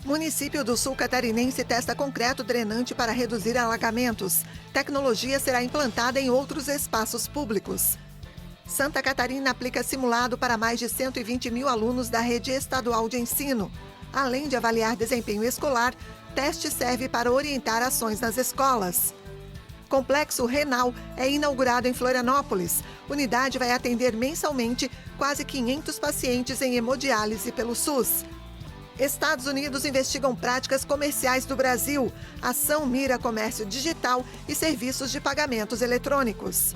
Município do Sul Catarinense testa concreto drenante para reduzir alagamentos. Tecnologia será implantada em outros espaços públicos. Santa Catarina aplica simulado para mais de 120 mil alunos da rede estadual de ensino. Além de avaliar desempenho escolar, teste serve para orientar ações nas escolas. Complexo Renal é inaugurado em Florianópolis. Unidade vai atender mensalmente quase 500 pacientes em hemodiálise pelo SUS. Estados Unidos investigam práticas comerciais do Brasil. Ação mira comércio digital e serviços de pagamentos eletrônicos.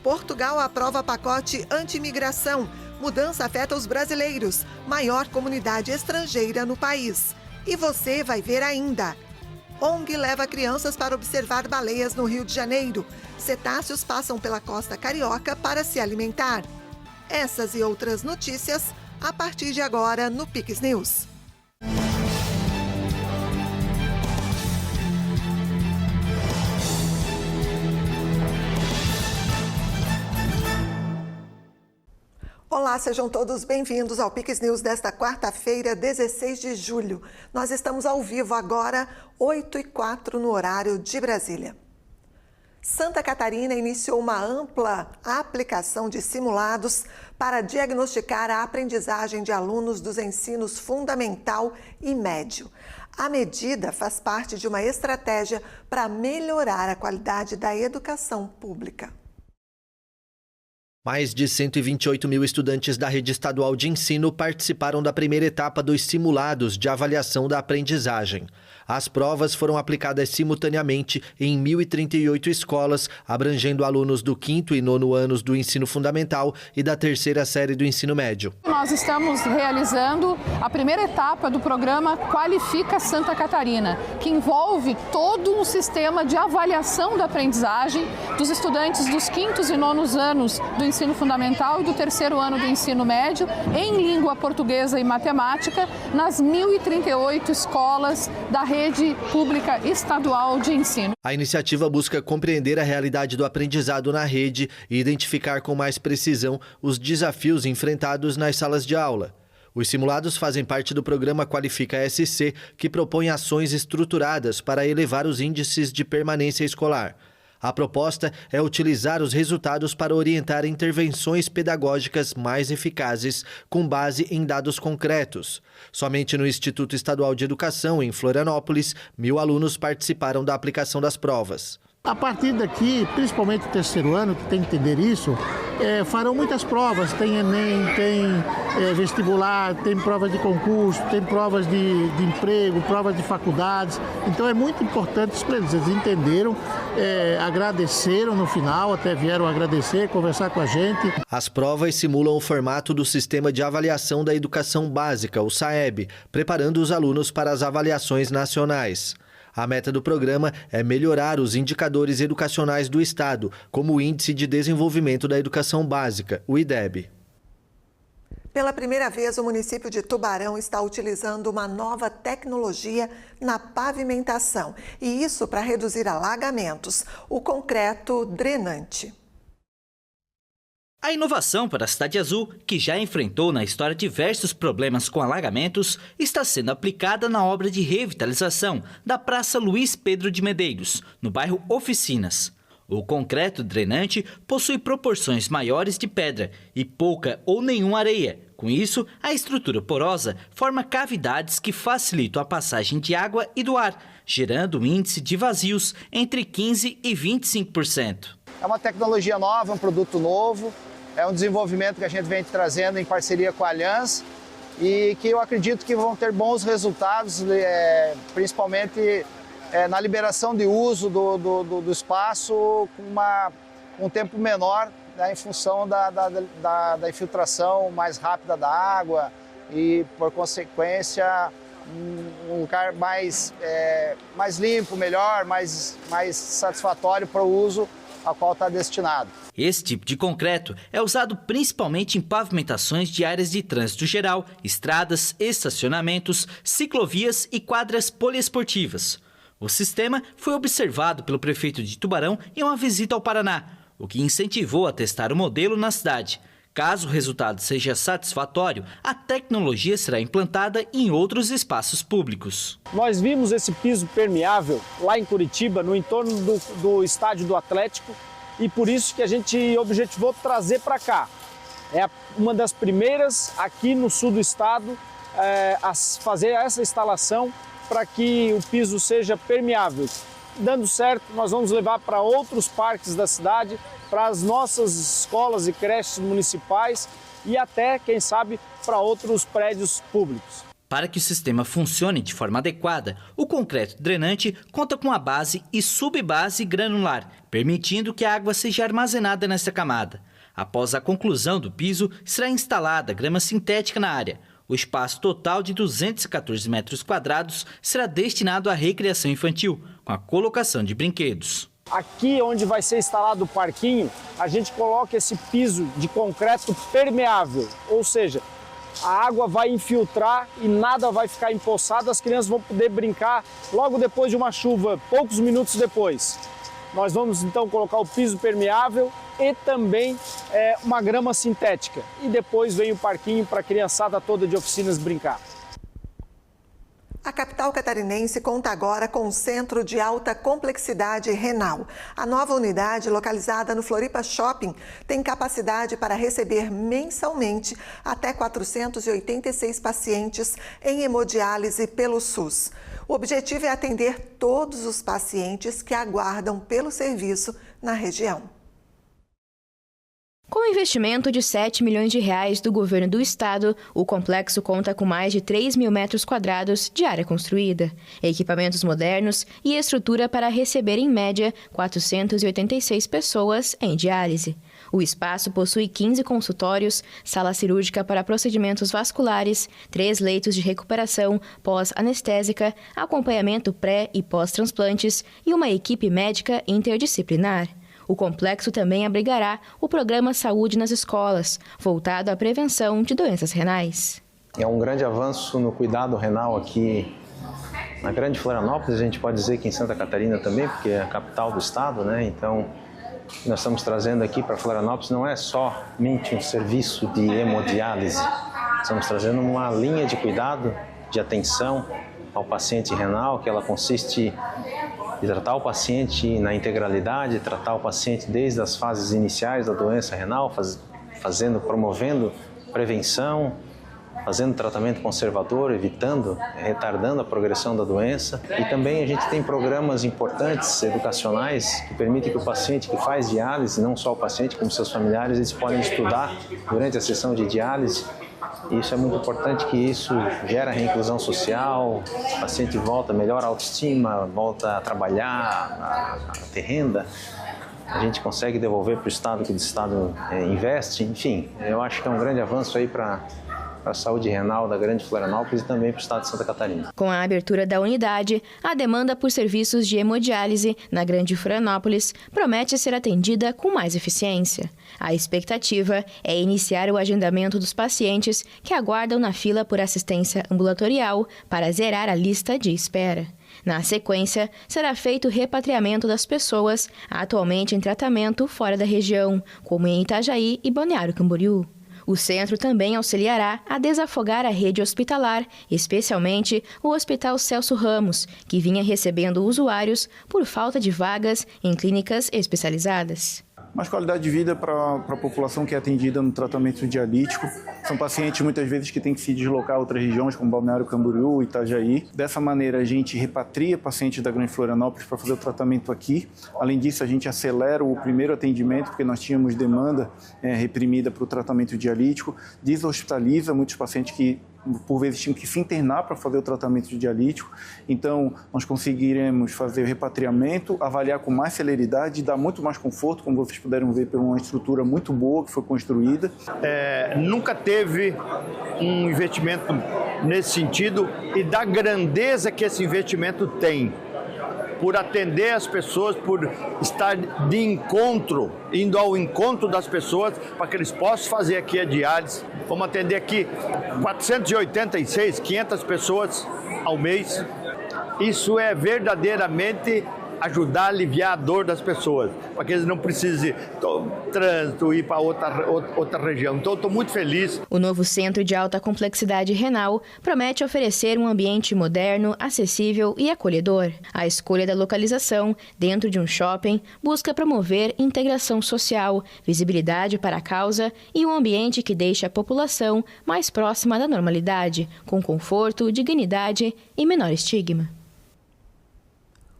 Portugal aprova pacote anti-imigração. Mudança afeta os brasileiros, maior comunidade estrangeira no país. E você vai ver ainda. ONG leva crianças para observar baleias no Rio de Janeiro. Cetáceos passam pela costa carioca para se alimentar. Essas e outras notícias a partir de agora no Pix News. Olá, sejam todos bem-vindos ao Pix News desta quarta-feira, 16 de julho. Nós estamos ao vivo agora, 8h04 no horário de Brasília. Santa Catarina iniciou uma ampla aplicação de simulados para diagnosticar a aprendizagem de alunos dos ensinos fundamental e médio. A medida faz parte de uma estratégia para melhorar a qualidade da educação pública. Mais de 128 mil estudantes da rede estadual de ensino participaram da primeira etapa dos simulados de avaliação da aprendizagem. As provas foram aplicadas simultaneamente em 1.038 escolas, abrangendo alunos do 5º e 9º anos do ensino fundamental e da 3ª série do ensino médio. Nós estamos realizando a primeira etapa do programa Qualifica Santa Catarina, que envolve todo um sistema de avaliação da aprendizagem dos estudantes dos 5º e 9º anos do ensino fundamental e do 3º ano do ensino médio em língua portuguesa e matemática nas 1.038 escolas da rede pública estadual de ensino. A iniciativa busca compreender a realidade do aprendizado na rede e identificar com mais precisão os desafios enfrentados nas salas de aula. Os simulados fazem parte do programa Qualifica SC, que propõe ações estruturadas para elevar os índices de permanência escolar. A proposta é utilizar os resultados para orientar intervenções pedagógicas mais eficazes, com base em dados concretos. Somente no Instituto Estadual de Educação, em Florianópolis, 1.000 alunos participaram da aplicação das provas. A partir daqui, principalmente o 3º ano, que tem que entender isso, farão muitas provas. Tem Enem, tem vestibular, tem provas de concurso, tem provas de emprego, provas de faculdades. Então é muito importante isso para eles. Eles entenderam, agradeceram no final, até vieram agradecer, conversar com a gente. As provas simulam o formato do Sistema de Avaliação da Educação Básica, o SAEB, preparando os alunos para as avaliações nacionais. A meta do programa é melhorar os indicadores educacionais do Estado, como o Índice de Desenvolvimento da Educação Básica, o IDEB. Pela primeira vez, o município de Tubarão está utilizando uma nova tecnologia na pavimentação. E isso para reduzir alagamentos, o concreto drenante. A inovação para a Cidade Azul, que já enfrentou na história diversos problemas com alagamentos, está sendo aplicada na obra de revitalização da Praça Luiz Pedro de Medeiros, no bairro Oficinas. O concreto drenante possui proporções maiores de pedra e pouca ou nenhuma areia. Com isso, a estrutura porosa forma cavidades que facilitam a passagem de água e do ar, gerando um índice de vazios entre 15% e 25%. É uma tecnologia nova, um produto novo. É um desenvolvimento que a gente vem trazendo em parceria com a Allianz e que eu acredito que vão ter bons resultados, principalmente na liberação de uso do espaço com um tempo menor, né, em função da infiltração mais rápida da água e, por consequência, um lugar mais limpo, melhor, mais satisfatório para o uso ao qual está destinado. Esse tipo de concreto é usado principalmente em pavimentações de áreas de trânsito geral, estradas, estacionamentos, ciclovias e quadras poliesportivas. O sistema foi observado pelo prefeito de Tubarão em uma visita ao Paraná, o que incentivou a testar o modelo na cidade. Caso o resultado seja satisfatório, a tecnologia será implantada em outros espaços públicos. Nós vimos esse piso permeável lá em Curitiba, no entorno do estádio do Atlético, e por isso que a gente objetivou trazer para cá. É uma das primeiras aqui no sul do estado a fazer essa instalação para que o piso seja permeável. Dando certo, nós vamos levar para outros parques da cidade, para as nossas escolas e creches municipais e até, quem sabe, para outros prédios públicos. Para que o sistema funcione de forma adequada, o concreto drenante conta com a base e subbase granular, permitindo que a água seja armazenada nesta camada. Após a conclusão do piso, será instalada grama sintética na área. O espaço total de 214 metros quadrados será destinado à recreação infantil, com a colocação de brinquedos. Aqui onde vai ser instalado o parquinho, a gente coloca esse piso de concreto permeável, ou seja, a água vai infiltrar e nada vai ficar empoçado, as crianças vão poder brincar logo depois de uma chuva, poucos minutos depois. Nós vamos então colocar o piso permeável e também uma grama sintética. E depois vem o parquinho para a criançada toda de oficinas brincar. A capital catarinense conta agora com um centro de alta complexidade renal. A nova unidade, localizada no Floripa Shopping, tem capacidade para receber mensalmente até 486 pacientes em hemodiálise pelo SUS. O objetivo é atender todos os pacientes que aguardam pelo serviço na região. Com o investimento de R$ 7 milhões do governo do estado, o complexo conta com mais de 3 mil metros quadrados de área construída, equipamentos modernos e estrutura para receber, em média, 486 pessoas em diálise. O espaço possui 15 consultórios, sala cirúrgica para procedimentos vasculares, 3 leitos de recuperação pós-anestésica, acompanhamento pré- e pós-transplantes e uma equipe médica interdisciplinar. O complexo também abrigará o programa Saúde nas Escolas, voltado à prevenção de doenças renais. É um grande avanço no cuidado renal aqui na Grande Florianópolis, a gente pode dizer que em Santa Catarina também, porque é a capital do estado, né? Então, nós estamos trazendo aqui para Florianópolis não é somente um serviço de hemodiálise, estamos trazendo uma linha de cuidado, de atenção ao paciente renal, que ela consiste em tratar o paciente na integralidade, tratar o paciente desde as fases iniciais da doença renal, promovendo prevenção, fazendo tratamento conservador, evitando, retardando a progressão da doença. E também a gente tem programas importantes, educacionais, que permitem que o paciente que faz diálise, não só o paciente, como seus familiares, eles podem estudar durante a sessão de diálise. Isso é muito importante, que isso gera reinclusão social, o paciente volta, melhora a autoestima, volta a trabalhar, a ter renda. A gente consegue devolver para o Estado, que o Estado investe. Enfim, eu acho que é um grande avanço aí para a saúde renal da Grande Florianópolis e também para o estado de Santa Catarina. Com a abertura da unidade, a demanda por serviços de hemodiálise na Grande Florianópolis promete ser atendida com mais eficiência. A expectativa é iniciar o agendamento dos pacientes que aguardam na fila por assistência ambulatorial para zerar a lista de espera. Na sequência, será feito o repatriamento das pessoas atualmente em tratamento fora da região, como em Itajaí e Balneário Camboriú. O centro também auxiliará a desafogar a rede hospitalar, especialmente o Hospital Celso Ramos, que vinha recebendo usuários por falta de vagas em clínicas especializadas. Mais qualidade de vida para a população que é atendida no tratamento dialítico. São pacientes muitas vezes que têm que se deslocar a outras regiões, como Balneário Camboriú, Itajaí. Dessa maneira, a gente repatria pacientes da Grande Florianópolis para fazer o tratamento aqui. Além disso, a gente acelera o primeiro atendimento, porque nós tínhamos demanda reprimida para o tratamento dialítico. Deshospitaliza muitos pacientes que, por vezes, tinham que se internar para fazer o tratamento dialítico. Então, nós conseguiremos fazer o repatriamento, avaliar com mais celeridade e dar muito mais conforto, como vocês puderam ver, por uma estrutura muito boa que foi construída. Nunca teve um investimento nesse sentido e da grandeza que esse investimento tem, por atender as pessoas, por estar de encontro, indo ao encontro das pessoas, para que eles possam fazer aqui a diálise. Vamos atender aqui 486, 500 pessoas ao mês. Isso é verdadeiramente ajudar a aliviar a dor das pessoas, para que eles não precisem trânsito ir para outra região. Então, estou muito feliz. O novo centro de alta complexidade renal promete oferecer um ambiente moderno, acessível e acolhedor. A escolha da localização, dentro de um shopping, busca promover integração social, visibilidade para a causa e um ambiente que deixe a população mais próxima da normalidade, com conforto, dignidade e menor estigma.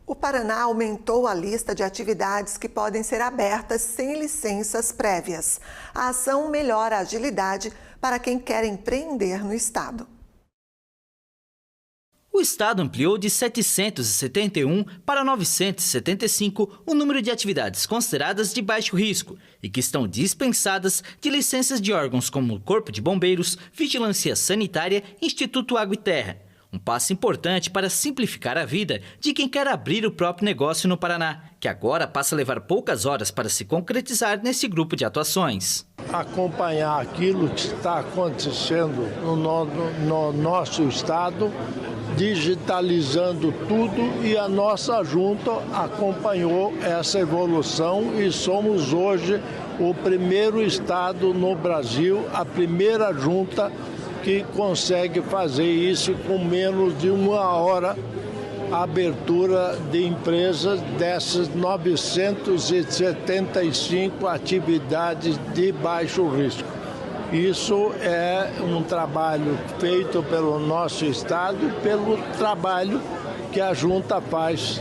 O Paraná aumentou a lista de atividades que podem ser abertas sem licenças prévias. A ação melhora a agilidade para quem quer empreender no estado. O estado ampliou de 771 para 975 o número de atividades consideradas de baixo risco e que estão dispensadas de licenças de órgãos como o Corpo de Bombeiros, Vigilância Sanitária e Instituto Água e Terra. Um passo importante para simplificar a vida de quem quer abrir o próprio negócio no Paraná, que agora passa a levar poucas horas para se concretizar nesse grupo de atuações. Acompanhar aquilo que está acontecendo no nosso estado, digitalizando tudo, e a nossa junta acompanhou essa evolução e somos hoje o primeiro estado no Brasil, a primeira junta que consegue fazer isso com menos de uma hora, a abertura de empresas dessas 975 atividades de baixo risco. Isso é um trabalho feito pelo nosso estado e pelo trabalho que a junta faz,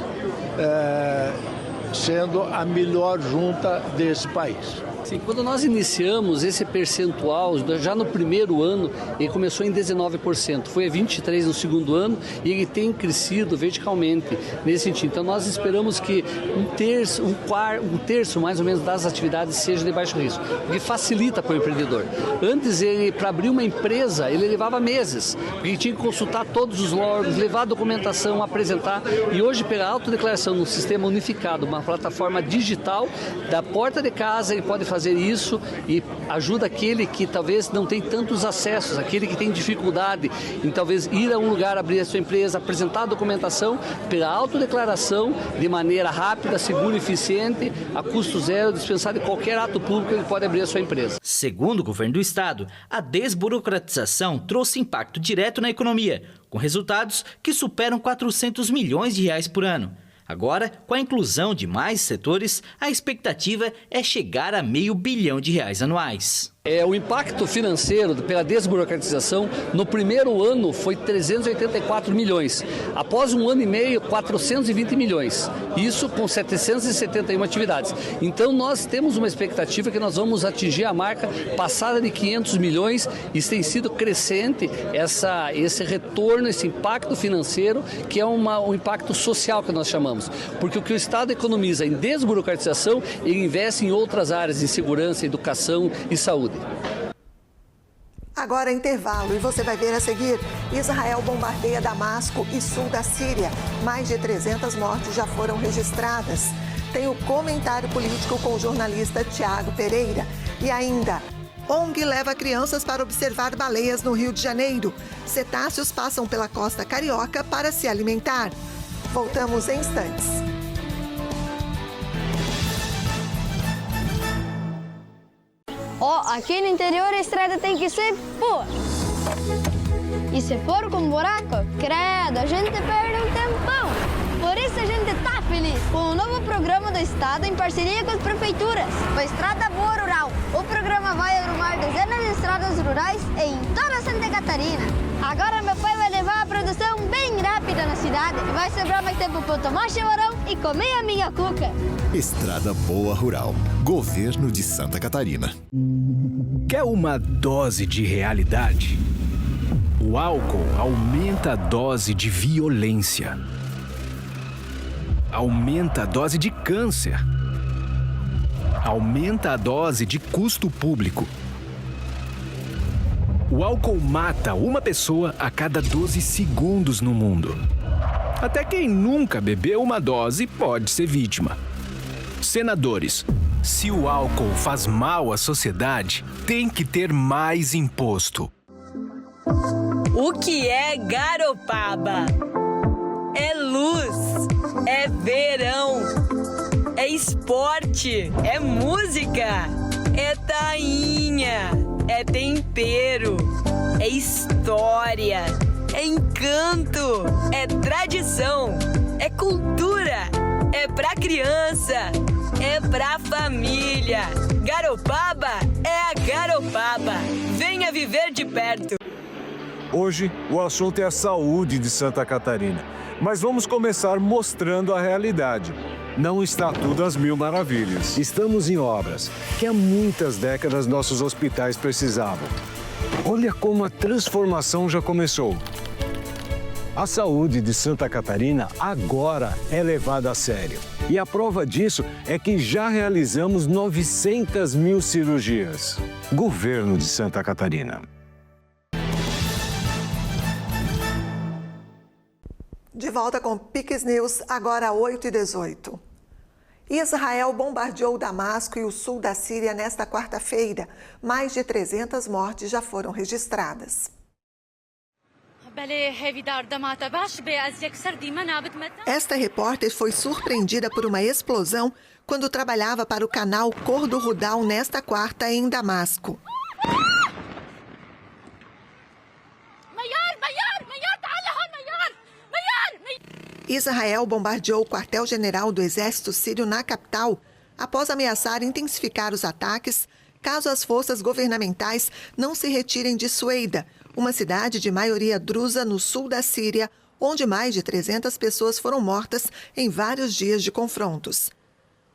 sendo a melhor junta desse país. Sim, quando nós iniciamos esse percentual, já no primeiro ano, ele começou em 19%, foi a 23% no segundo ano e ele tem crescido verticalmente nesse sentido. Então nós esperamos que um terço mais ou menos das atividades seja de baixo risco, porque facilita para o empreendedor. Antes, para abrir uma empresa, ele levava meses, porque tinha que consultar todos os órgãos, levar a documentação, apresentar, e hoje pela autodeclaração no sistema unificado, uma plataforma digital, da porta de casa ele pode fazer isso e ajuda aquele que talvez não tem tantos acessos, aquele que tem dificuldade em talvez ir a um lugar, abrir a sua empresa, apresentar a documentação pela autodeclaração de maneira rápida, segura e eficiente, a custo zero, dispensado de qualquer ato público, ele pode abrir a sua empresa. Segundo o governo do estado, a desburocratização trouxe impacto direto na economia, com resultados que superam 400 milhões de reais por ano. Agora, com a inclusão de mais setores, a expectativa é chegar a R$500 bilhão anuais. O impacto financeiro pela desburocratização no primeiro ano foi 384 milhões. Após um ano e meio, 420 milhões. Isso com 771 atividades. Então nós temos uma expectativa que nós vamos atingir a marca passada de 500 milhões. Isso tem sido crescente, esse retorno, esse impacto financeiro, que é um impacto social que nós chamamos. Porque o que o Estado economiza em desburocratização, ele investe em outras áreas, em segurança, educação e saúde. Agora é intervalo e você vai ver a seguir: Israel bombardeia Damasco e sul da Síria. Mais de 300 mortes já foram registradas. Tem o comentário político com o jornalista Tiago Pereira. E ainda, ONG leva crianças para observar baleias no Rio de Janeiro. Cetáceos passam pela costa carioca para se alimentar. Voltamos em instantes. Aqui no interior a estrada tem que ser boa. E se for com buraco, credo, a gente perde um tempão. Por isso a gente tá feliz com o novo programa do Estado em parceria com as prefeituras. O Estrada Boa Rural. O programa vai arrumar dezenas de estradas rurais em toda Santa Catarina. Agora meu pai vai levar a produção bem rápida na cidade e vai sobrar mais tempo para eu tomar chimarrão e comer a minha cuca. Estrada Boa Rural. Governo de Santa Catarina. Quer uma dose de realidade? O álcool aumenta a dose de violência. Aumenta a dose de câncer. Aumenta a dose de custo público. O álcool mata uma pessoa a cada 12 segundos no mundo. Até quem nunca bebeu uma dose pode ser vítima. Senadores, se o álcool faz mal à sociedade, tem que ter mais imposto. O que é Garopaba? É luz. é verão, é esporte, é música, é tainha, é tempero, é história, é encanto, é tradição, é cultura, é pra criança, é pra família. Garopaba é a Garopaba. Venha viver de perto. Hoje, o assunto é a saúde de Santa Catarina. Mas vamos começar mostrando a realidade. Não está tudo às mil maravilhas. Estamos em obras que há muitas décadas nossos hospitais precisavam. Olha como a transformação já começou. A saúde de Santa Catarina agora é levada a sério. E a prova disso é que já realizamos 900 mil cirurgias. Governo de Santa Catarina. De volta com Piques News, agora 8h18. Israel bombardeou Damasco e o sul da Síria nesta quarta-feira. Mais de 300 mortes já foram registradas. Esta repórter foi surpreendida por uma explosão quando trabalhava para o canal Cor do Rudal nesta quarta em Damasco. Israel bombardeou o quartel-general do exército sírio na capital após ameaçar intensificar os ataques caso as forças governamentais não se retirem de Sueida, uma cidade de maioria drusa no sul da Síria, onde mais de 300 pessoas foram mortas em vários dias de confrontos.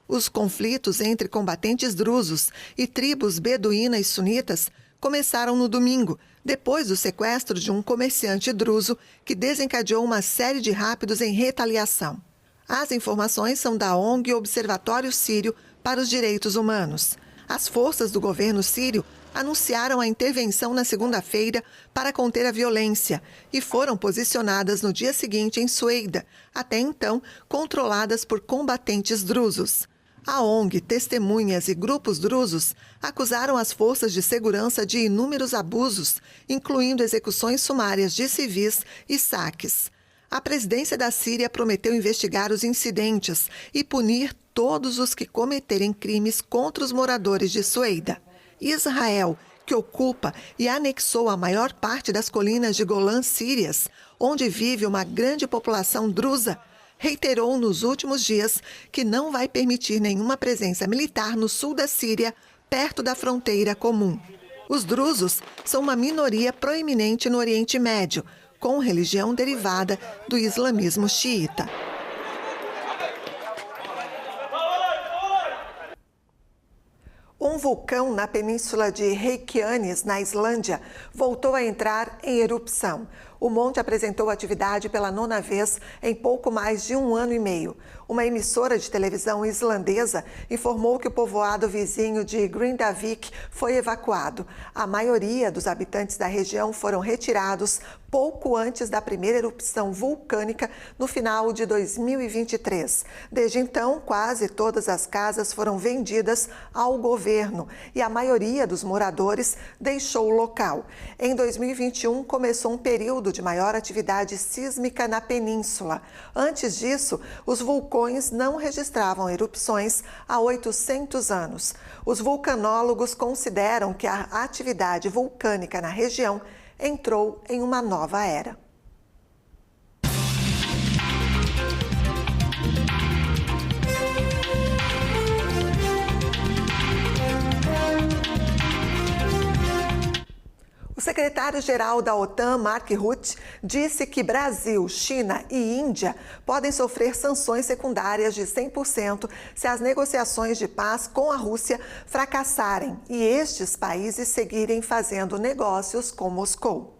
Os conflitos entre combatentes drusos e tribos beduínas e sunitas começaram no domingo, depois do sequestro de um comerciante druso que desencadeou uma série de rápidos em retaliação. As informações são da ONG Observatório Sírio para os Direitos Humanos. As forças do governo sírio anunciaram a intervenção na segunda-feira para conter a violência e foram posicionadas no dia seguinte em Sueida, até então controladas por combatentes drusos. A ONG, testemunhas e grupos drusos acusaram as forças de segurança de inúmeros abusos, incluindo execuções sumárias de civis e saques. A presidência da Síria prometeu investigar os incidentes e punir todos os que cometerem crimes contra os moradores de Sueida. Israel, que ocupa e anexou a maior parte das colinas de Golã sírias, onde vive uma grande população drusa, reiterou nos últimos dias que não vai permitir nenhuma presença militar no sul da Síria, perto da fronteira comum. Os drusos são uma minoria proeminente no Oriente Médio, com religião derivada do islamismo xiita. Um vulcão na península de Reykjanes, na Islândia, voltou a entrar em erupção. O monte apresentou atividade pela 9ª vez em pouco mais de um ano e meio. Uma emissora de televisão islandesa informou que o povoado vizinho de Grindavik foi evacuado. A maioria dos habitantes da região foram retirados pouco antes da primeira erupção vulcânica no final de 2023. Desde então, quase todas as casas foram vendidas ao governo e a maioria dos moradores deixou o local. Em 2021, começou um período de maior atividade sísmica na península. Antes disso, os vulcões não registravam erupções há 800 anos. Os vulcanólogos consideram que a atividade vulcânica na região entrou em uma nova era. O secretário-geral da OTAN, Mark Rutte, disse que Brasil, China e Índia podem sofrer sanções secundárias de 100% se as negociações de paz com a Rússia fracassarem e estes países seguirem fazendo negócios com Moscou.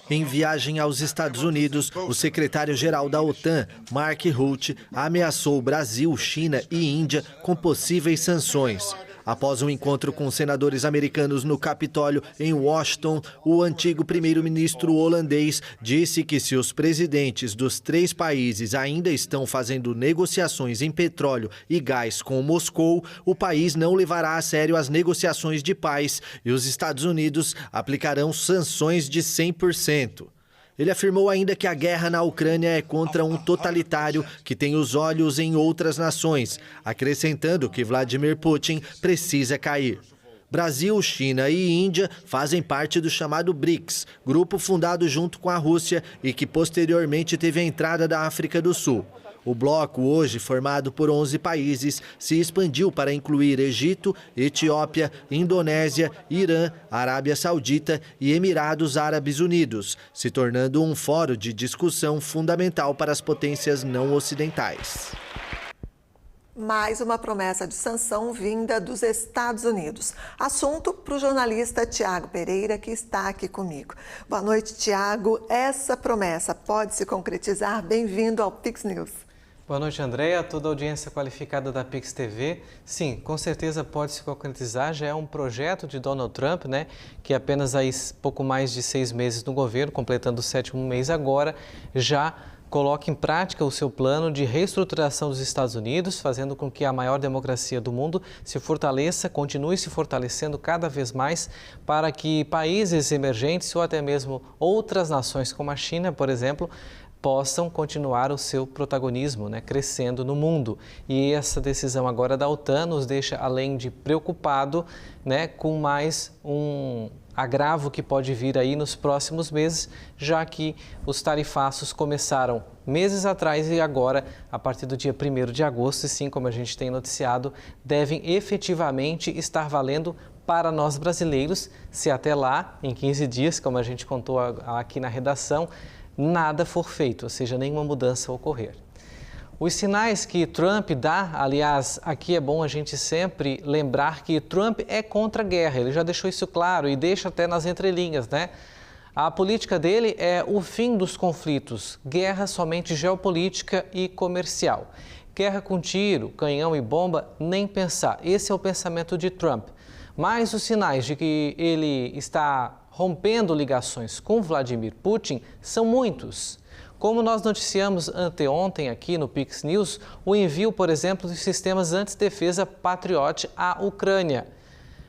Em viagem aos Estados Unidos, o secretário-geral da OTAN, Mark Rutte, ameaçou Brasil, China e Índia com possíveis sanções. Após um encontro com senadores americanos no Capitólio, em Washington, o antigo primeiro-ministro holandês disse que se os presidentes dos 3 países ainda estão fazendo negociações em petróleo e gás com Moscou, o país não levará a sério as negociações de paz e os Estados Unidos aplicarão sanções de 100%. Ele afirmou ainda que a guerra na Ucrânia é contra um totalitário que tem os olhos em outras nações, acrescentando que Vladimir Putin precisa cair. Brasil, China e Índia fazem parte do chamado BRICS, grupo fundado junto com a Rússia e que posteriormente teve a entrada da África do Sul. O bloco, hoje formado por 11 países, se expandiu para incluir Egito, Etiópia, Indonésia, Irã, Arábia Saudita e Emirados Árabes Unidos, se tornando um fórum de discussão fundamental para as potências não ocidentais. Mais uma promessa de sanção vinda dos Estados Unidos. Assunto para o jornalista Tiago Pereira, que está aqui comigo. Boa noite, Tiago. Essa promessa pode se concretizar? Bem-vindo ao Pix News. Boa noite, Andréa, toda a audiência qualificada da Pix TV. Sim, com certeza pode se concretizar, já é um projeto de Donald Trump, né, que apenas há pouco mais de 6 meses no governo, completando o 7º mês agora, já coloca em prática o seu plano de reestruturação dos Estados Unidos, fazendo com que a maior democracia do mundo se fortaleça, continue se fortalecendo cada vez mais, para que países emergentes ou até mesmo outras nações como a China, por exemplo, possam continuar o seu protagonismo, né, crescendo no mundo. E essa decisão agora da OTAN nos deixa, além de preocupado, né, com mais um agravo que pode vir aí nos próximos meses, já que os tarifaços começaram meses atrás e agora, a partir do dia 1º de agosto, e sim, como a gente tem noticiado, devem efetivamente estar valendo para nós brasileiros, se até lá, em 15 dias, como a gente contou aqui na redação, nada for feito, ou seja, nenhuma mudança ocorrer. Os sinais que Trump dá, aliás, aqui é bom a gente sempre lembrar que Trump é contra a guerra, ele já deixou isso claro e deixa até nas entrelinhas, né? A política dele é o fim dos conflitos, guerra somente geopolítica e comercial. Guerra com tiro, canhão e bomba, nem pensar. Esse é o pensamento de Trump. Mas os sinais de que ele está rompendo ligações com Vladimir Putin são muitos. Como nós noticiamos anteontem aqui no Pix News, o envio, por exemplo, dos sistemas antidefesa Patriot à Ucrânia.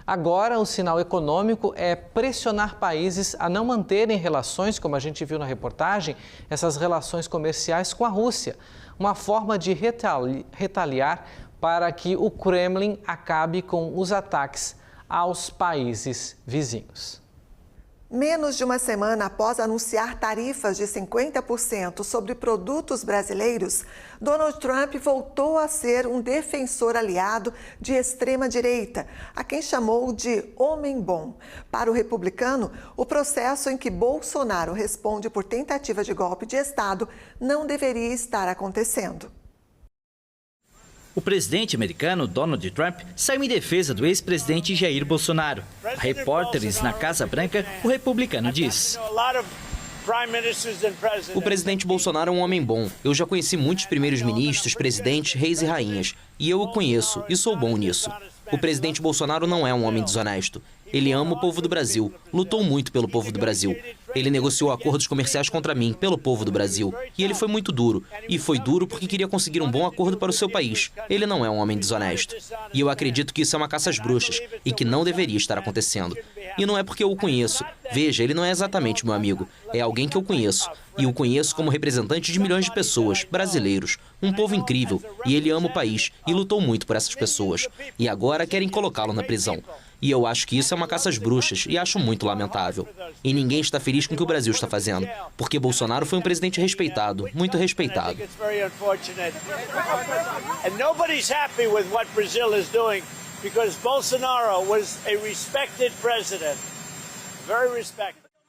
Agora, o sinal econômico é pressionar países a não manterem relações, como a gente viu na reportagem, essas relações comerciais com a Rússia. Uma forma de retaliar para que o Kremlin acabe com os ataques aos países vizinhos. Menos de uma semana após anunciar tarifas de 50% sobre produtos brasileiros, Donald Trump voltou a ser um defensor aliado de extrema-direita, a quem chamou de homem bom. Para o republicano, o processo em que Bolsonaro responde por tentativa de golpe de Estado não deveria estar acontecendo. O presidente americano Donald Trump saiu em defesa do ex-presidente Jair Bolsonaro. A repórteres na Casa Branca, o republicano diz: o presidente Bolsonaro é um homem bom. Eu já conheci muitos primeiros ministros, presidentes, reis e rainhas. E eu o conheço e sou bom nisso. O presidente Bolsonaro não é um homem desonesto. Ele ama o povo do Brasil, lutou muito pelo povo do Brasil. Ele negociou acordos comerciais contra mim, pelo povo do Brasil. E ele foi muito duro. E foi duro porque queria conseguir um bom acordo para o seu país. Ele não é um homem desonesto. E eu acredito que isso é uma caça às bruxas e que não deveria estar acontecendo. E não é porque eu o conheço. Veja, ele não é exatamente meu amigo. É alguém que eu conheço. E o conheço como representante de milhões de pessoas, brasileiros. Um povo incrível. E ele ama o país e lutou muito por essas pessoas. E agora querem colocá-lo na prisão. E eu acho que isso é uma caça às bruxas e acho muito lamentável. E ninguém está feliz com o que o Brasil está fazendo, porque Bolsonaro foi um presidente respeitado, muito respeitado.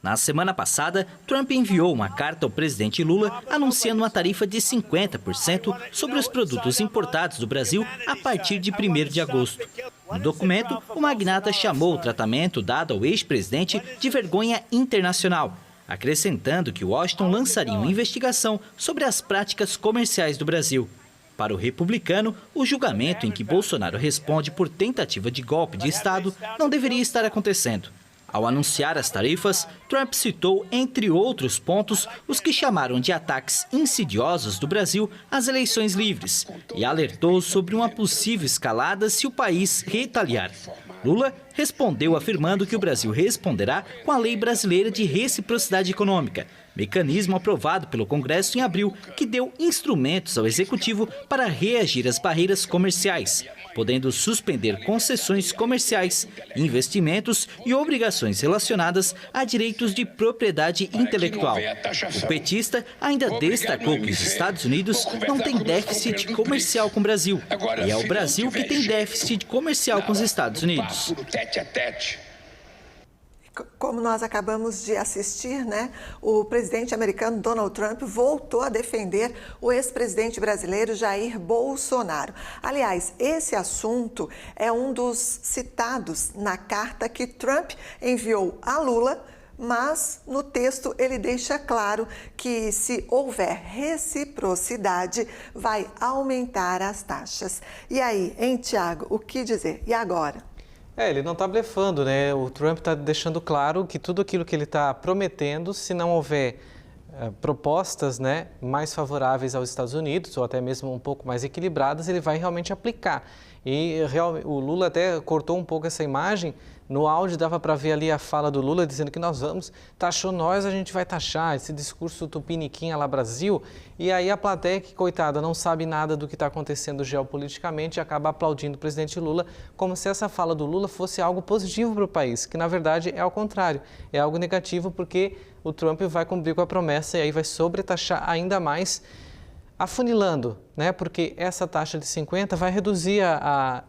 Na semana passada, Trump enviou uma carta ao presidente Lula anunciando uma tarifa de 50% sobre os produtos importados do Brasil a partir de 1º de agosto. No documento, o magnata chamou o tratamento dado ao ex-presidente de vergonha internacional, acrescentando que Washington lançaria uma investigação sobre as práticas comerciais do Brasil. Para o republicano, o julgamento em que Bolsonaro responde por tentativa de golpe de Estado não deveria estar acontecendo. Ao anunciar as tarifas, Trump citou, entre outros pontos, os que chamaram de ataques insidiosos do Brasil às eleições livres e alertou sobre uma possível escalada se o país retaliar. Lula respondeu afirmando que o Brasil responderá com a Lei Brasileira de Reciprocidade Econômica, mecanismo aprovado pelo Congresso em abril que deu instrumentos ao Executivo para reagir às barreiras comerciais, podendo suspender concessões comerciais, investimentos e obrigações relacionadas a direitos de propriedade intelectual. O petista ainda destacou que os Estados Unidos não têm déficit comercial com o Brasil, e é o Brasil que tem déficit comercial com os Estados Unidos. Como nós acabamos de assistir, né, o presidente americano Donald Trump voltou a defender o ex-presidente brasileiro Jair Bolsonaro. Aliás, esse assunto é um dos citados na carta que Trump enviou a Lula, mas no texto ele deixa claro que se houver reciprocidade, vai aumentar as taxas. E aí, hein, Tiago, o que dizer? E agora? Ele não está blefando, né? O Trump está deixando claro que tudo aquilo que ele está prometendo, se não houver propostas, né, mais favoráveis aos Estados Unidos, ou até mesmo um pouco mais equilibradas, ele vai realmente aplicar. E o Lula até cortou um pouco essa imagem. No áudio dava para ver ali a fala do Lula dizendo que nós vamos, taxou nós, a gente vai taxar, esse discurso tupiniquim lá Brasil. E aí a plateia, que coitada, não sabe nada do que está acontecendo geopoliticamente, acaba aplaudindo o presidente Lula, como se essa fala do Lula fosse algo positivo para o país, que na verdade é ao contrário, é algo negativo, porque o Trump vai cumprir com a promessa e aí vai sobretaxar ainda mais, afunilando, né? Porque essa taxa de 50 vai reduzir a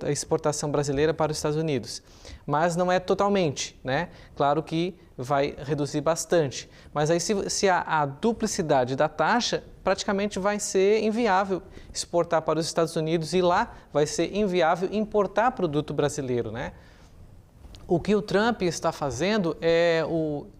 exportação brasileira para os Estados Unidos, mas não é totalmente, né? Claro que vai reduzir bastante, mas aí se a duplicidade da taxa, praticamente vai ser inviável exportar para os Estados Unidos e lá vai ser inviável importar produto brasileiro, né? O que o Trump está fazendo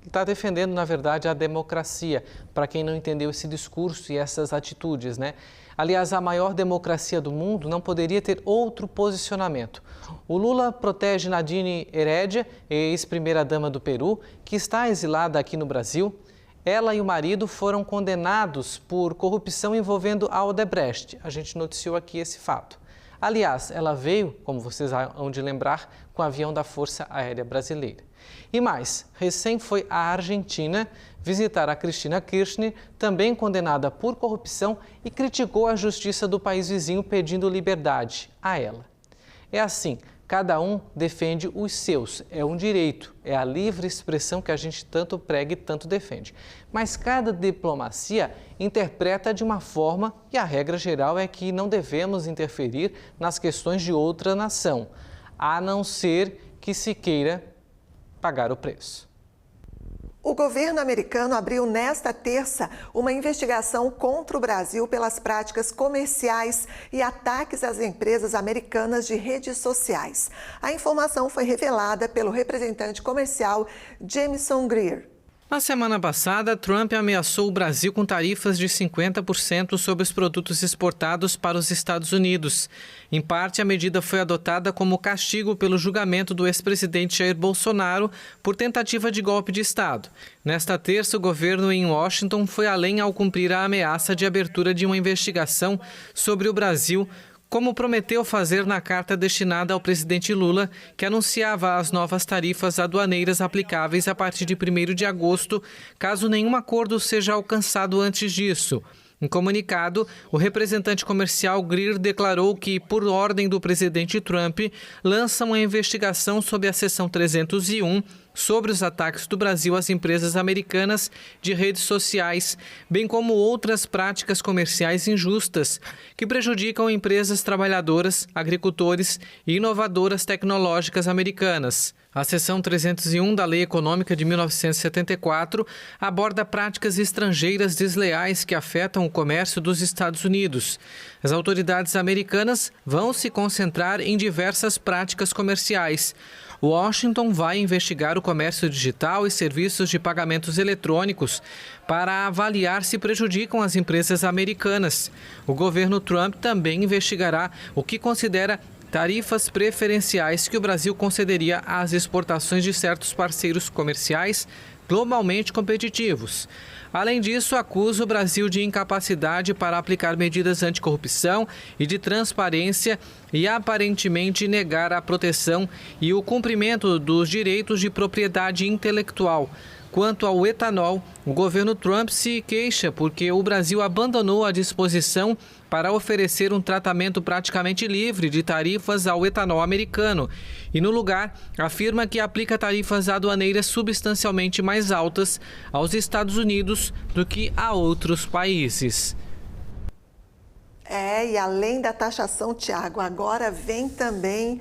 está defendendo, na verdade, a democracia, para quem não entendeu esse discurso e essas atitudes, né? Aliás, a maior democracia do mundo não poderia ter outro posicionamento. O Lula protege Nadine Heredia, ex-primeira-dama do Peru, que está exilada aqui no Brasil. Ela e o marido foram condenados por corrupção envolvendo a Odebrecht. A gente noticiou aqui esse fato. Aliás, ela veio, como vocês hão de lembrar, com o avião da Força Aérea Brasileira. E mais, recém foi à Argentina visitar a Cristina Kirchner, também condenada por corrupção, e criticou a justiça do país vizinho pedindo liberdade a ela. É assim, cada um defende os seus, é um direito, é a livre expressão que a gente tanto prega e tanto defende. Mas cada diplomacia interpreta de uma forma e a regra geral é que não devemos interferir nas questões de outra nação, a não ser que se queira pagar o preço. O governo americano abriu nesta terça uma investigação contra o Brasil pelas práticas comerciais e ataques às empresas americanas de redes sociais. A informação foi revelada pelo representante comercial Jamieson Greer. Na semana passada, Trump ameaçou o Brasil com tarifas de 50% sobre os produtos exportados para os Estados Unidos. Em parte, a medida foi adotada como castigo pelo julgamento do ex-presidente Jair Bolsonaro por tentativa de golpe de Estado. Nesta terça, o governo em Washington foi além ao cumprir a ameaça de abertura de uma investigação sobre o Brasil, como prometeu fazer na carta destinada ao presidente Lula, que anunciava as novas tarifas aduaneiras aplicáveis a partir de 1º de agosto, caso nenhum acordo seja alcançado antes disso. Em comunicado, o representante comercial Greer declarou que, por ordem do presidente Trump, lança uma investigação sob a seção 301 sobre os ataques do Brasil às empresas americanas de redes sociais, bem como outras práticas comerciais injustas que prejudicam empresas trabalhadoras, agricultores e inovadoras tecnológicas americanas. A seção 301 da Lei Econômica de 1974 aborda práticas estrangeiras desleais que afetam o comércio dos Estados Unidos. As autoridades americanas vão se concentrar em diversas práticas comerciais. Washington vai investigar o comércio digital e serviços de pagamentos eletrônicos para avaliar se prejudicam as empresas americanas. O governo Trump também investigará o que considera tarifas preferenciais que o Brasil concederia às exportações de certos parceiros comerciais, globalmente competitivos. Além disso, acusa o Brasil de incapacidade para aplicar medidas anticorrupção e de transparência e aparentemente negar a proteção e o cumprimento dos direitos de propriedade intelectual. Quanto ao etanol, o governo Trump se queixa porque o Brasil abandonou a disposição para oferecer um tratamento praticamente livre de tarifas ao etanol americano e, no lugar, afirma que aplica tarifas aduaneiras substancialmente mais altas aos Estados Unidos do que a outros países. E além da taxação, Tiago, agora vem também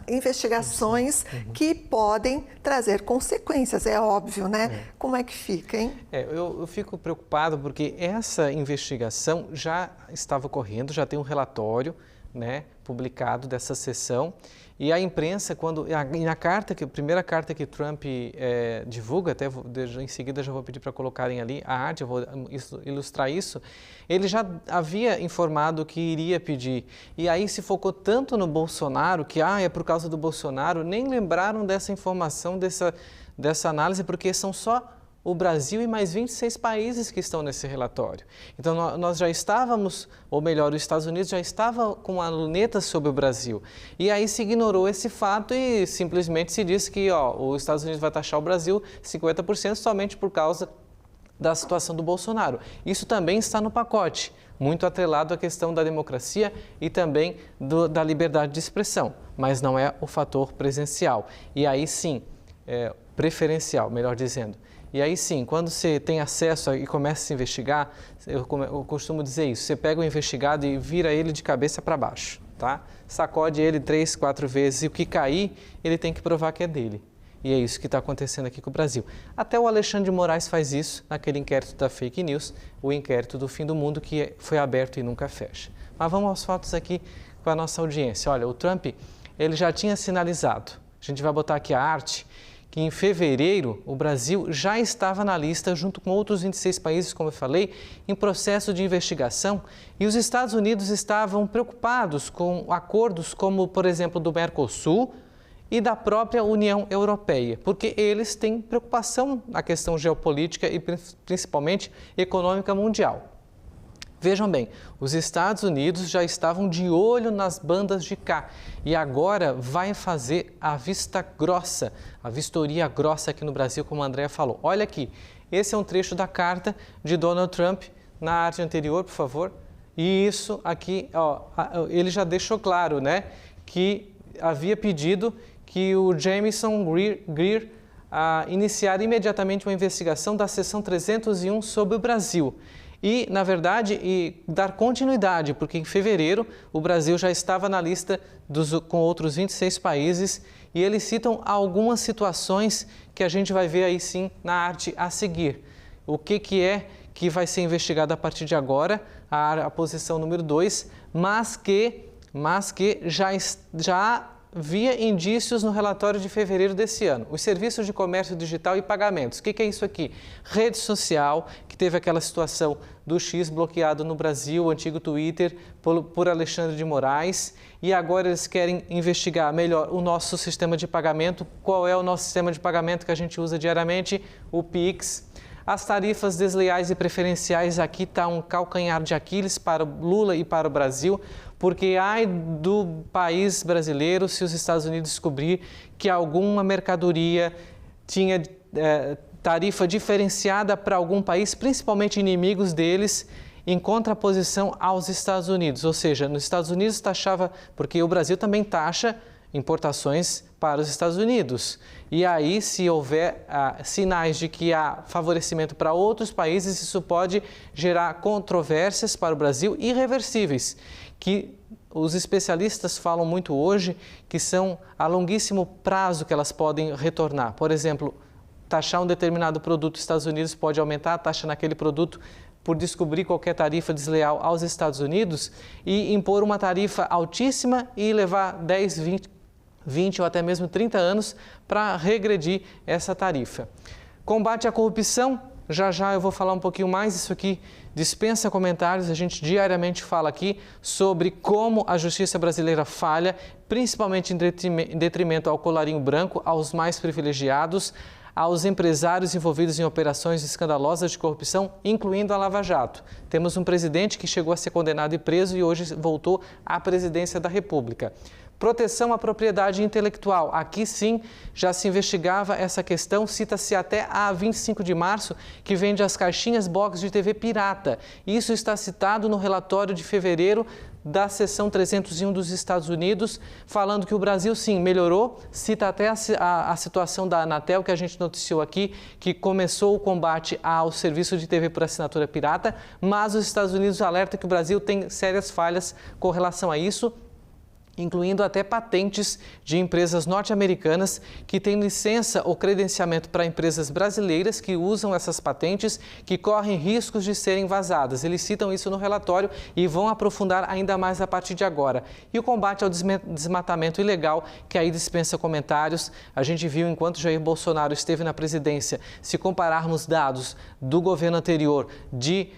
investigações que podem trazer consequências, é óbvio, né? Como é que fica, hein? Eu fico preocupado porque essa investigação já estava ocorrendo, já tem um relatório, né, publicado dessa sessão. E a imprensa, a primeira carta que Trump divulga, até em seguida já vou pedir para colocarem ali a arte, eu vou ilustrar isso, ele já havia informado que iria pedir. E aí se focou tanto no Bolsonaro, que é por causa do Bolsonaro, nem lembraram dessa informação, dessa análise, porque são só o Brasil e mais 26 países que estão nesse relatório. Então, nós já estávamos, ou melhor, os Estados Unidos já estava com a luneta sobre o Brasil. E aí se ignorou esse fato e simplesmente se disse que os Estados Unidos vai taxar o Brasil 50% somente por causa da situação do Bolsonaro. Isso também está no pacote, muito atrelado à questão da democracia e também da liberdade de expressão, mas não é o fator presencial. E aí sim, preferencial, melhor dizendo. E aí sim, quando você tem acesso e começa a se investigar, eu costumo dizer isso, você pega o investigado e vira ele de cabeça para baixo, tá? Sacode ele 3, 4 vezes e o que cair, ele tem que provar que é dele. E é isso que está acontecendo aqui com o Brasil. Até o Alexandre de Moraes faz isso naquele inquérito da fake news, o inquérito do fim do mundo que foi aberto e nunca fecha. Mas vamos aos fatos aqui com a nossa audiência. Olha, o Trump, ele já tinha sinalizado, a gente vai botar aqui a arte, que em fevereiro o Brasil já estava na lista, junto com outros 26 países, como eu falei, em processo de investigação, e os Estados Unidos estavam preocupados com acordos como, por exemplo, do Mercosul e da própria União Europeia, porque eles têm preocupação na questão geopolítica e principalmente econômica mundial. Vejam bem, os Estados Unidos já estavam de olho nas bandas de cá e agora vai fazer a vista grossa, a vistoria grossa aqui no Brasil, como a Andréa falou. Olha aqui, esse é um trecho da carta de Donald Trump, na arte anterior, por favor. E isso aqui, ele já deixou claro, né, que havia pedido que o Jamieson Greer iniciar imediatamente uma investigação da seção 301 sobre o Brasil. E, na verdade, dar continuidade, porque em fevereiro o Brasil já estava na lista com outros 26 países e eles citam algumas situações que a gente vai ver aí sim na arte a seguir. O que é que vai ser investigado a partir de agora, a posição número 2, mas que já havia indícios no relatório de fevereiro desse ano. Os serviços de comércio digital e pagamentos. O que é isso aqui? Rede social, que teve aquela situação do X bloqueado no Brasil, o antigo Twitter, por Alexandre de Moraes. E agora eles querem investigar melhor o nosso sistema de pagamento. Qual é o nosso sistema de pagamento que a gente usa diariamente? O Pix. As tarifas desleais e preferenciais, aqui está um calcanhar de Aquiles para o Lula e para o Brasil, porque ai do país brasileiro se os Estados Unidos descobrir que alguma mercadoria tinha tarifa diferenciada para algum país, principalmente inimigos deles, em contraposição aos Estados Unidos. Ou seja, nos Estados Unidos taxava, porque o Brasil também taxa importações para os Estados Unidos. E aí, se houver sinais de que há favorecimento para outros países, isso pode gerar controvérsias para o Brasil irreversíveis, que os especialistas falam muito hoje que são a longuíssimo prazo que elas podem retornar. Por exemplo, taxar um determinado produto, os Estados Unidos pode aumentar a taxa naquele produto por descobrir qualquer tarifa desleal aos Estados Unidos e impor uma tarifa altíssima e levar 10, 20 ou até mesmo 30 anos para regredir essa tarifa. Combate à corrupção, já eu vou falar um pouquinho mais, isso aqui dispensa comentários, a gente diariamente fala aqui sobre como a justiça brasileira falha, principalmente em detrimento ao colarinho branco, aos mais privilegiados. aos empresários envolvidos em operações escandalosas de corrupção, incluindo a Lava Jato. Temos um presidente que chegou a ser condenado e preso e hoje voltou à presidência da República. Proteção à propriedade intelectual. Aqui sim já se investigava essa questão, cita-se até a 25 de março, que vende as caixinhas box de TV pirata. Isso está citado no relatório de fevereiro da seção 301 dos Estados Unidos, falando que o Brasil sim melhorou, cita até a situação da Anatel, que a gente noticiou aqui, que começou o combate ao serviço de TV por assinatura pirata, mas os Estados Unidos alertam que o Brasil tem sérias falhas com relação a isso, incluindo até patentes de empresas norte-americanas que têm licença ou credenciamento para empresas brasileiras que usam essas patentes, que correm riscos de serem vazadas. Eles citam isso no relatório e vão aprofundar ainda mais a partir de agora. E o combate ao desmatamento ilegal, que aí dispensa comentários. A gente viu enquanto Jair Bolsonaro esteve na presidência, se compararmos dados do governo anterior de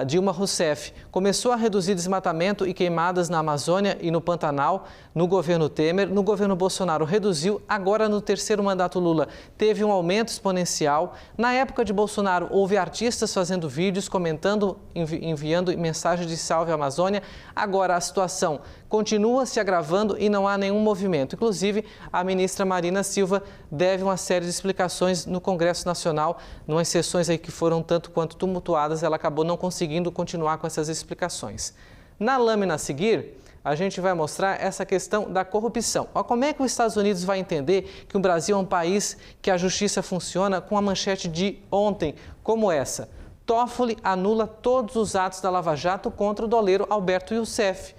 Dilma Rousseff, começou a reduzir desmatamento e queimadas na Amazônia e no Pantanal no governo Temer. No governo Bolsonaro reduziu, agora no terceiro mandato Lula teve um aumento exponencial. Na época de Bolsonaro houve artistas fazendo vídeos, comentando, enviando mensagens de salve à Amazônia. Agora a situação continua se agravando e não há nenhum movimento. Inclusive, a ministra Marina Silva deve uma série de explicações no Congresso Nacional, numas sessões aí que foram tanto quanto tumultuadas, ela acabou não conseguindo continuar com essas explicações. Na lâmina a seguir, a gente vai mostrar essa questão da corrupção. Olha como é que os Estados Unidos vai entender que o Brasil é um país que a justiça funciona, com a manchete de ontem, como essa. Toffoli anula todos os atos da Lava Jato contra o doleiro Alberto Youssef.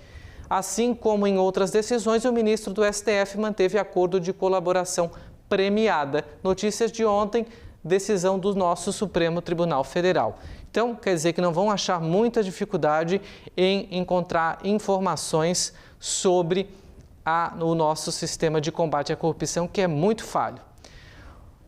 Assim como em outras decisões, o ministro do STF manteve acordo de colaboração premiada. Notícias de ontem, decisão do nosso Supremo Tribunal Federal. Então, quer dizer que não vão achar muita dificuldade em encontrar informações sobre o nosso sistema de combate à corrupção, que é muito falho.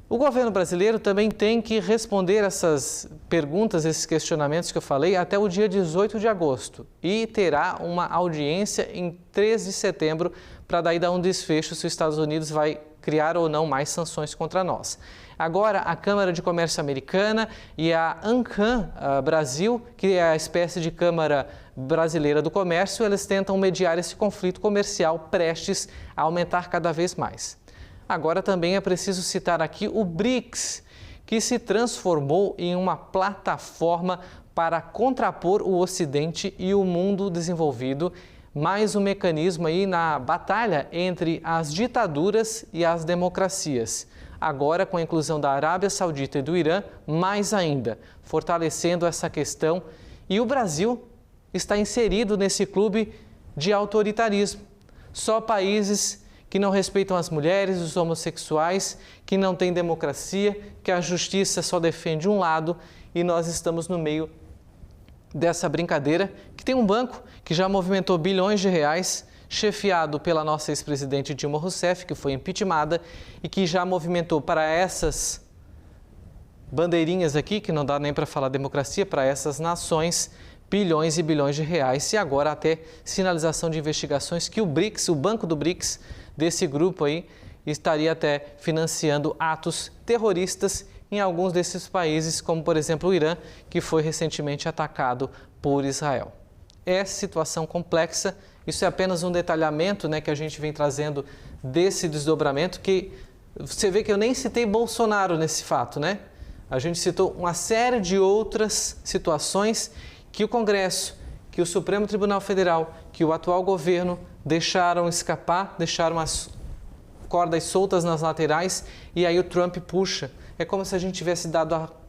O governo brasileiro também tem que responder essas perguntas, esses questionamentos que eu falei, até o dia 18 de agosto. E terá uma audiência em 3 de setembro para daí dar um desfecho se os Estados Unidos vai criar ou não mais sanções contra nós. Agora, a Câmara de Comércio Americana e a ANCAM Brasil, que é a espécie de Câmara Brasileira do Comércio, eles tentam mediar esse conflito comercial prestes a aumentar cada vez mais. Agora também é preciso citar aqui o BRICS, que se transformou em uma plataforma para contrapor o Ocidente e o mundo desenvolvido, mais um mecanismo aí na batalha entre as ditaduras e as democracias. Agora, com a inclusão da Arábia Saudita e do Irã, mais ainda, fortalecendo essa questão. E o Brasil está inserido nesse clube de autoritarismo. Só países que não respeitam as mulheres, os homossexuais, que não têm democracia, que a justiça só defende um lado, e nós estamos no meio dessa brincadeira, que tem um banco que já movimentou bilhões de reais, chefiado pela nossa ex-presidente Dilma Rousseff, que foi impeachmentada e que já movimentou para essas bandeirinhas aqui, que não dá nem para falar democracia, para essas nações, bilhões e bilhões de reais, e agora até sinalização de investigações que o BRICS, o banco do BRICS, desse grupo aí, estaria até financiando atos terroristas em alguns desses países, como por exemplo o Irã, que foi recentemente atacado por Israel. É situação complexa, isso é apenas um detalhamento, né, que a gente vem trazendo desse desdobramento, que você vê que eu nem citei Bolsonaro nesse fato, né? A gente citou uma série de outras situações que o Congresso, que o Supremo Tribunal Federal, que o atual governo deixaram escapar, deixaram as cordas soltas nas laterais e aí o Trump puxa. É como se a gente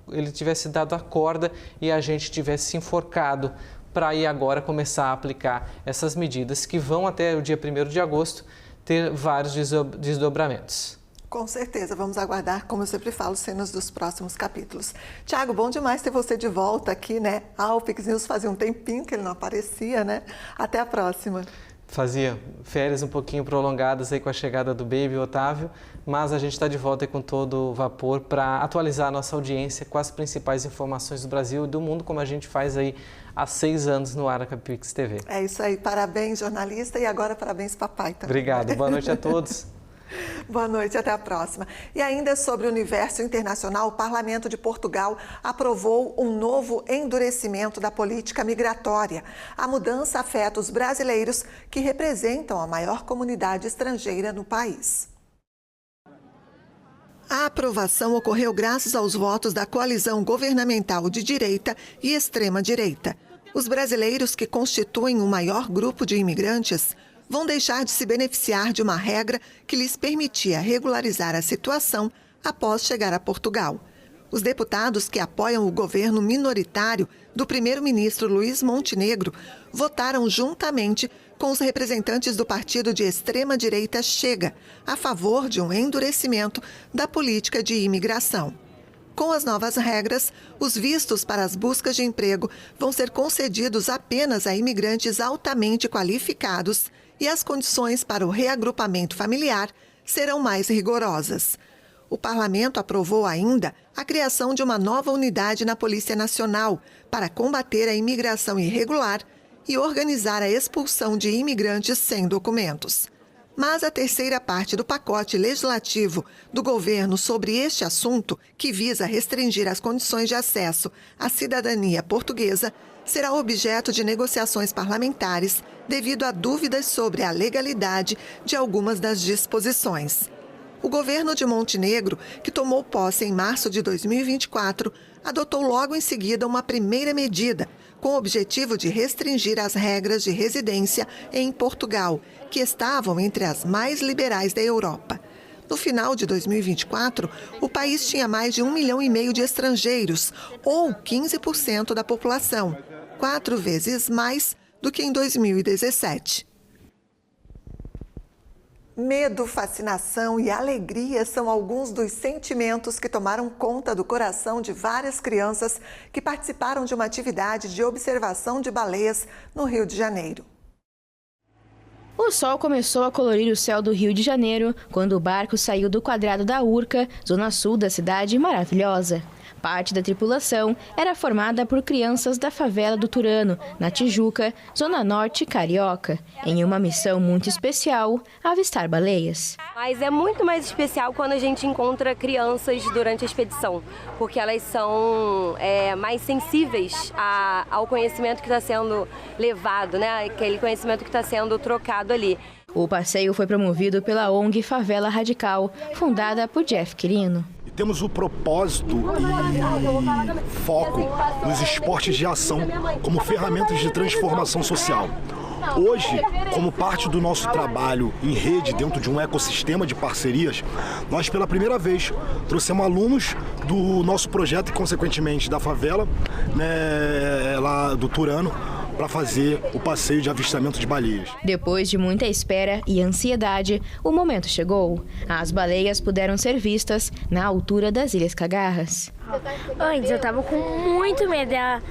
ele tivesse dado a corda e a gente tivesse se enforcado para aí agora começar a aplicar essas medidas que vão até o dia 1º de agosto ter vários desdobramentos. Com certeza, vamos aguardar, como eu sempre falo, cenas dos próximos capítulos. Tiago, bom demais ter você de volta aqui, né? O Pix News fazia um tempinho que ele não aparecia, né? Até a próxima. Fazia férias um pouquinho prolongadas aí com a chegada do Baby Otávio, mas a gente está de volta aí com todo vapor para atualizar a nossa audiência com as principais informações do Brasil e do mundo, como a gente faz aí há 6 anos no Ara Pix TV. É isso aí, parabéns jornalista e agora parabéns papai também. Obrigado, boa noite a todos. Boa noite, até a próxima. E ainda sobre o universo internacional, o Parlamento de Portugal aprovou um novo endurecimento da política migratória. A mudança afeta os brasileiros, que representam a maior comunidade estrangeira no país. A aprovação ocorreu graças aos votos da coalizão governamental de direita e extrema-direita. Os brasileiros, que constituem o maior grupo de imigrantes, vão deixar de se beneficiar de uma regra que lhes permitia regularizar a situação após chegar a Portugal. Os deputados que apoiam o governo minoritário do primeiro-ministro Luís Montenegro votaram juntamente com os representantes do partido de extrema-direita Chega, a favor de um endurecimento da política de imigração. Com as novas regras, os vistos para as buscas de emprego vão ser concedidos apenas a imigrantes altamente qualificados e as condições para o reagrupamento familiar serão mais rigorosas. O parlamento aprovou ainda a criação de uma nova unidade na Polícia Nacional para combater a imigração irregular e organizar a expulsão de imigrantes sem documentos. Mas a terceira parte do pacote legislativo do governo sobre este assunto, que visa restringir as condições de acesso à cidadania portuguesa, será objeto de negociações parlamentares devido a dúvidas sobre a legalidade de algumas das disposições. O governo de Montenegro, que tomou posse em março de 2024, adotou logo em seguida uma primeira medida, com o objetivo de restringir as regras de residência em Portugal, que estavam entre as mais liberais da Europa. No final de 2024, o país tinha mais de 1,5 milhão de estrangeiros, ou 15% da população, 4 vezes mais do que em 2017. Medo, fascinação e alegria são alguns dos sentimentos que tomaram conta do coração de várias crianças que participaram de uma atividade de observação de baleias no Rio de Janeiro. O sol começou a colorir o céu do Rio de Janeiro quando o barco saiu do quadrado da Urca, zona sul da cidade maravilhosa. Parte da tripulação era formada por crianças da favela do Turano, na Tijuca, zona norte carioca, em uma missão muito especial, avistar baleias. Mas é muito mais especial quando a gente encontra crianças durante a expedição, porque elas são mais sensíveis ao conhecimento que está sendo levado, né? Aquele conhecimento que está sendo trocado ali. O passeio foi promovido pela ONG Favela Radical, fundada por Jeff Quirino. Temos o propósito e foco nos esportes de ação como ferramentas de transformação social. Hoje, como parte do nosso trabalho em rede dentro de um ecossistema de parcerias, nós pela primeira vez trouxemos alunos do nosso projeto e consequentemente da favela, né, lá do Turano, para fazer o passeio de avistamento de baleias. Depois de muita espera e ansiedade, o momento chegou. As baleias puderam ser vistas na altura das Ilhas Cagarras. Antes eu tava com muito medo dela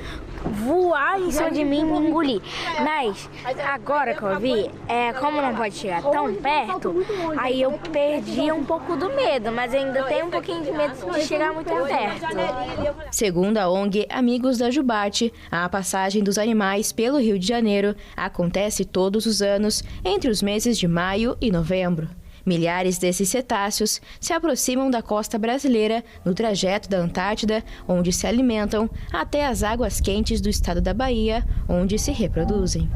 voar em cima de mim e me engolir. Mas agora que eu vi, como não pode chegar tão perto, aí eu perdi um pouco do medo, mas ainda tenho um pouquinho de medo de chegar muito perto. Segundo a ONG Amigos da Jubarte, a passagem dos animais pelo Rio de Janeiro acontece todos os anos entre os meses de maio e novembro. Milhares desses cetáceos se aproximam da costa brasileira no trajeto da Antártida, onde se alimentam, até as águas quentes do estado da Bahia, onde se reproduzem.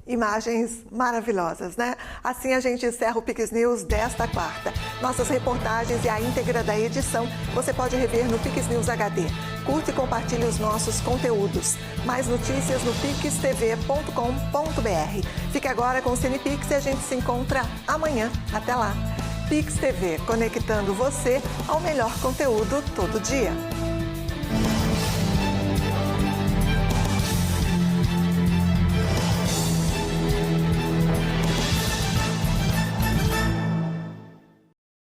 Imagens maravilhosas, né? Assim a gente encerra o Pix News desta quarta. Nossas reportagens e a íntegra da edição você pode rever no Pix News HD. Curte e compartilhe os nossos conteúdos. Mais notícias no pixtv.com.br. Fique agora com o CinePix e a gente se encontra amanhã. Até lá. Pix TV, conectando você ao melhor conteúdo todo dia.